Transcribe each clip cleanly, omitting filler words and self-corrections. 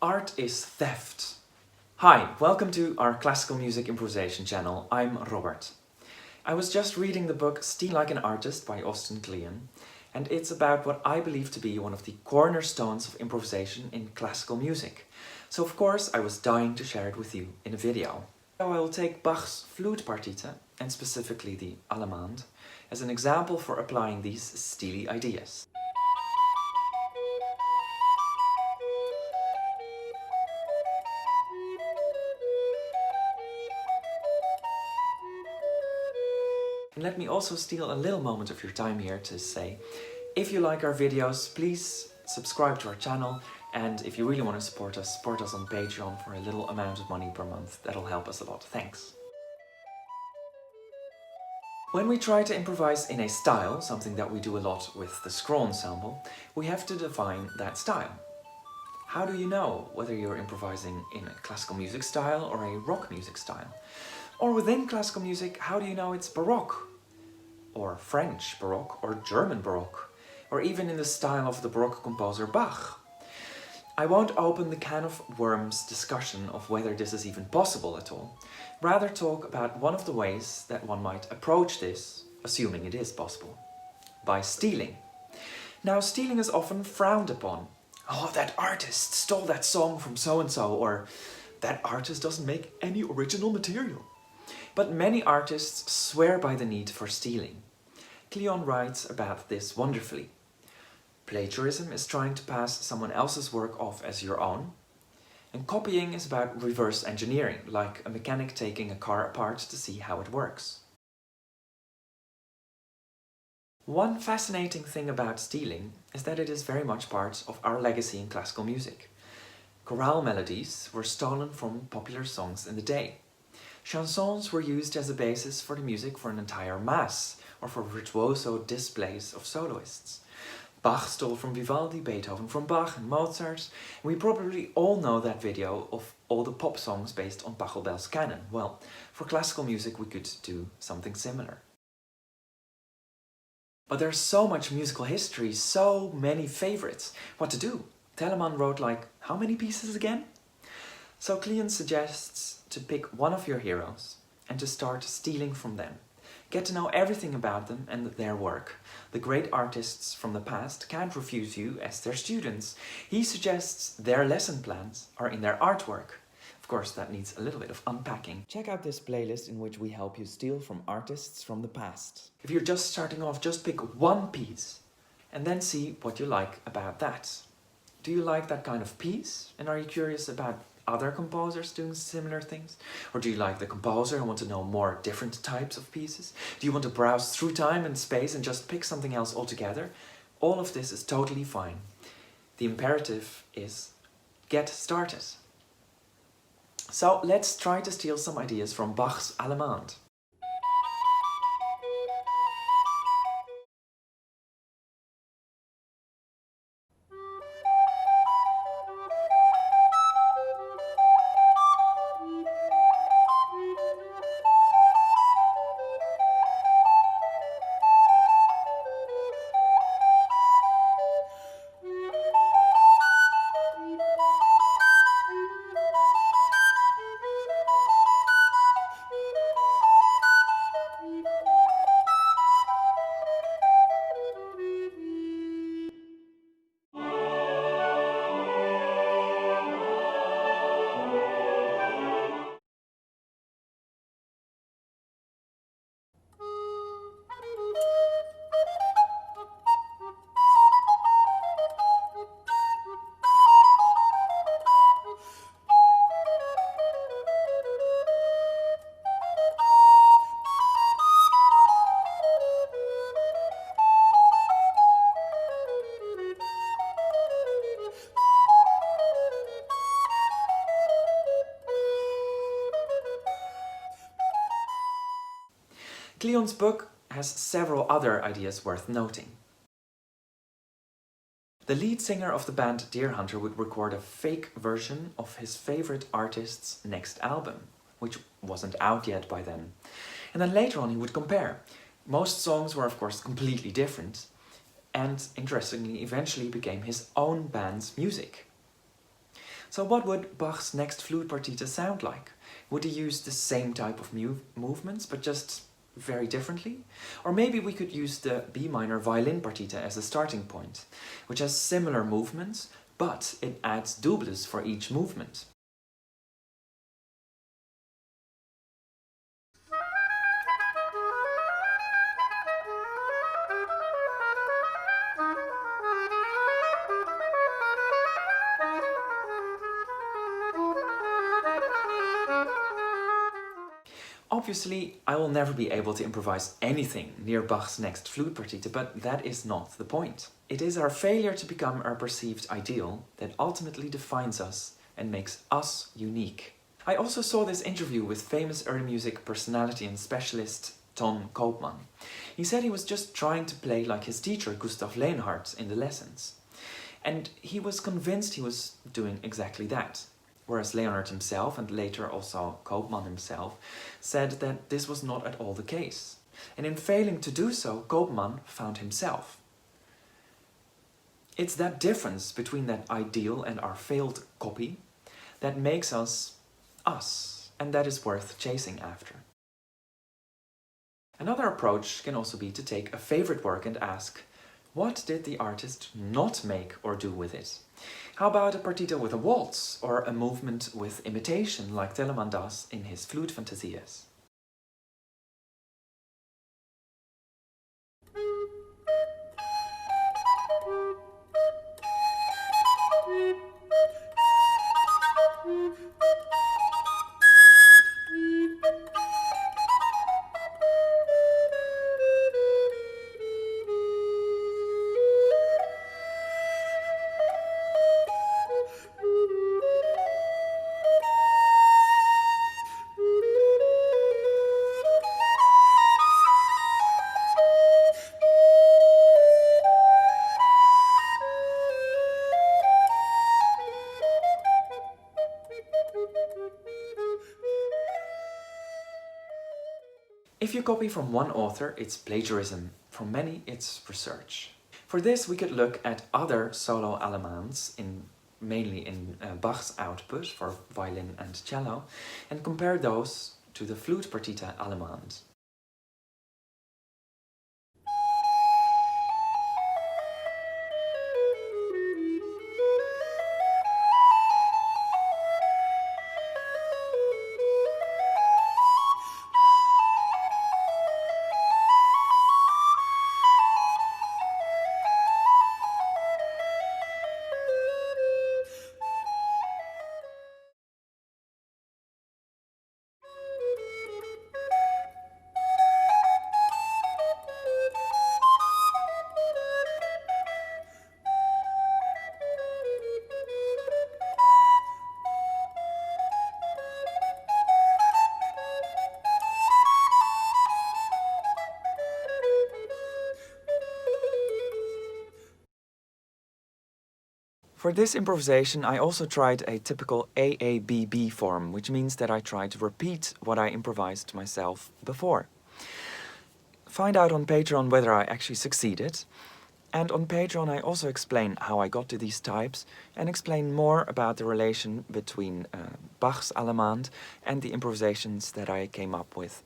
Art is theft. Hi, welcome to our classical music improvisation channel. I'm Robert. I was just reading the book Steal Like an Artist by Austin Kleon, and it's about what I believe to be one of the cornerstones of improvisation in classical music. So of course I was dying to share it with you in a video. Now I will take Bach's Flute Partita, and specifically the Allemande, as an example for applying these steely ideas. And let me also steal a little moment of your time here to say, if you like our videos, please subscribe to our channel, and if you really want to support us on Patreon for a little amount of money per month. That'll help us a lot. Thanks. When we try to improvise in a style, something that we do a lot with the scroll ensemble, we have to define that style. How do you know whether you're improvising in a classical music style or a rock music style? Or within classical music, how do you know it's Baroque? Or French Baroque, or German Baroque, or even in the style of the Baroque composer Bach? I won't open the can of worms discussion of whether this is even possible at all, rather talk about one of the ways that one might approach this, assuming it is possible, by stealing. Now, stealing is often frowned upon. Oh, that artist stole that song from so-and-so, or that artist doesn't make any original material. But many artists swear by the need for stealing. Kleon writes about this wonderfully. Plagiarism is trying to pass someone else's work off as your own, and copying is about reverse engineering, like a mechanic taking a car apart to see how it works. One fascinating thing about stealing is that it is very much part of our legacy in classical music. Chorale melodies were stolen from popular songs in the day. Chansons were used as a basis for the music for an entire mass, or for virtuoso displays of soloists. Bach stole from Vivaldi, Beethoven from Bach and Mozart, and we probably all know that video of all the pop songs based on Pachelbel's canon. Well, for classical music we could do something similar. But there's so much musical history, so many favorites. What to do? Telemann wrote like, how many pieces again? So Kleon suggests to pick one of your heroes and to start stealing from them. Get to know everything about them and their work. The great artists from the past can't refuse you as their students. He suggests their lesson plans are in their artwork. Of course, that needs a little bit of unpacking. Check out this playlist in which we help you steal from artists from the past. If you're just starting off, just pick one piece and then see what you like about that. Do you like that kind of piece? And are you curious about other composers doing similar things? Or do you like the composer and want to know more different types of pieces? Do you want to browse through time and space and just pick something else altogether? All of this is totally fine. The imperative is get started. So let's try to steal some ideas from Bach's Allemande. Kleon's book has several other ideas worth noting. The lead singer of the band Deer Hunter would record a fake version of his favorite artist's next album, which wasn't out yet by then. And then later on he would compare. Most songs were of course completely different, and interestingly eventually became his own band's music. So what would Bach's next flute partita sound like? Would he use the same type of movements, but just very differently? Or maybe we could use the B minor violin partita as a starting point, which has similar movements, but it adds doubles for each movement. Obviously, I will never be able to improvise anything near Bach's next flute partita, but that is not the point. It is our failure to become our perceived ideal that ultimately defines us and makes us unique. I also saw this interview with famous early music personality and specialist Ton Koopman. He said he was just trying to play like his teacher Gustav Leonhardt in the lessons. And he was convinced he was doing exactly that. Whereas Leonhardt himself, and later also Koopman himself, said that this was not at all the case. And in failing to do so, Koopman found himself. It's that difference between that ideal and our failed copy that makes us, and that is worth chasing after. Another approach can also be to take a favorite work and ask, what did the artist not make or do with it? How about a partita with a waltz, or a movement with imitation like Telemann does in his flute fantasias? If you copy from one author, it's plagiarism. From many, it's research. For this, we could look at other solo Allemandes, mainly in Bach's output for violin and cello, and compare those to the flute partita Allemande. For this improvisation, I also tried a typical AABB form, which means that I try to repeat what I improvised myself before. Find out on Patreon whether I actually succeeded. And on Patreon I also explain how I got to these types and explain more about the relation between Bach's Allemande and the improvisations that I came up with.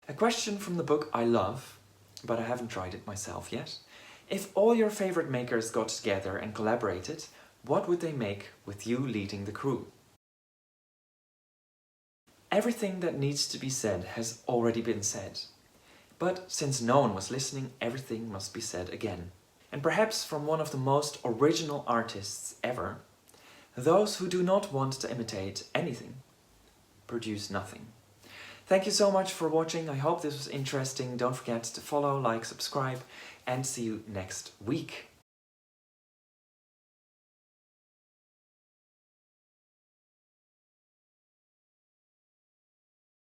A question from the book I love, but I haven't tried it myself yet. If all your favorite makers got together and collaborated, what would they make with you leading the crew? Everything that needs to be said has already been said. But since no one was listening, everything must be said again. And perhaps from one of the most original artists ever, those who do not want to imitate anything produce nothing. Thank you so much for watching. I hope this was interesting. Don't forget to follow, like, subscribe, and see you next week.